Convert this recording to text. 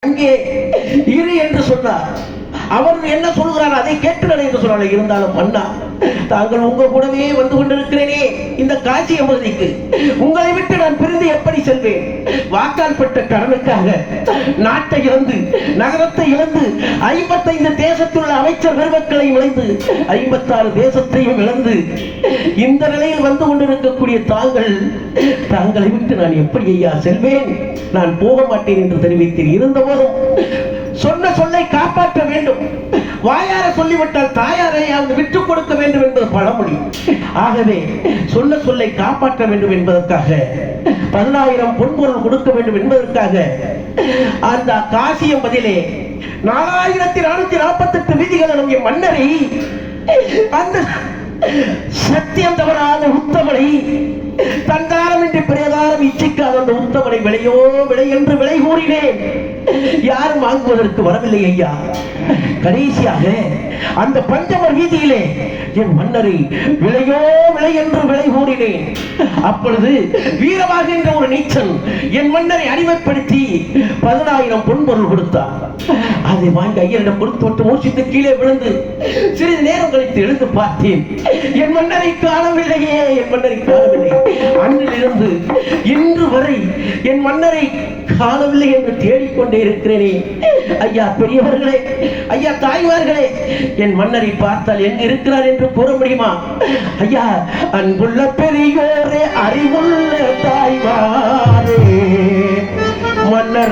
அங்கே இரு என்று சொன்னார். அவர் என்ன சொல்கிறார் அதை கேட்கிறேன் என்று சொன்னார். இருந்தாலும் மன்னா, தாங்கள் உங்க கூடவே வந்து கொண்டிருக்கிறேனே இந்த காட்சி அமர்திக்கு, உங்களை விட்டு நான் பிரிந்து எப்படி செல்வேன்? வாக்கால் பட்ட கடனுக்காக நாட்டை இழந்து, நகரத்தை இழந்து, 55 தேசத்தில் உள்ள அமைச்சர் பெருமக்களையும் இழந்து, 56 தேசத்தையும் இழந்து இந்த நிலையில் வந்து கொண்டிருக்கக்கூடிய தாங்களை விட்டு நான் எப்படி ஐயா செல்வேன்? நான் போக மாட்டேன் என்று தெரிவித்தேன். இருந்தபோதும் சொன்ன சொல்லை காப்பாற்ற வேண்டும். வாயார சொல்லிவிட்டால் தாயாரையாவது விட்டுக் கொடுக்க வேண்டும் என்பது பழமொழி. ஆகவே சொன்ன சொல்லை காப்பாற்ற வேண்டும் என்பதற்காக 10,000 பொன்பொருள் கொடுக்க வேண்டும் என்பதற்காக அந்த காசியம் பதிலே 4448 வீதிகள் அடங்கிய மன்னரை, அந்த சத்தியம் தவறாத உத்தமனை, தந்தாரம் என்று பிரேதாரம் இச்சிக்காத அந்த உத்தமனை விலையோ விலை என்று விலை கூறினேன். யாரும் வாங்குவதற்கு வரவில்லை ஐயா. கடைசியாக அந்த பஞ்சமர் வீதியிலே என் மன்னரை விலையோ விலை என்று விலை கூறினேன். அப்பொழுது வீரமாக என்ற ஒரு நீச்சன் என் மன்னரை அடிமைப்படுத்தி 10,000 பொன்பொருள் கொடுத்தார். அதை வாங்கி ஐயரிடம் கொடுத்து விட்டு மூச்சித்து கீழே விழுந்து சிறிது நேரம் கழித்து எழுந்து பார்த்தேன். என் மன்னரை காணவில்லையே, என் மன்னரை காணவில்லை. அன்றிலிருந்து இன்று வரை என் மன்னரை காணவில்லை என்று தேடிக்கொண்டே இருக்கிறேனே. ஐயா பெரியவர்களே, ஐயா தாய்மார்களே, என் மன்னரை பார்த்தால் எங்க இருக்கிறார் என்று கூற முடியுமா? ஐயா, அன்புள்ள பெரியோரே, அறிவுள்ள தாய்மாரே, மன்னரை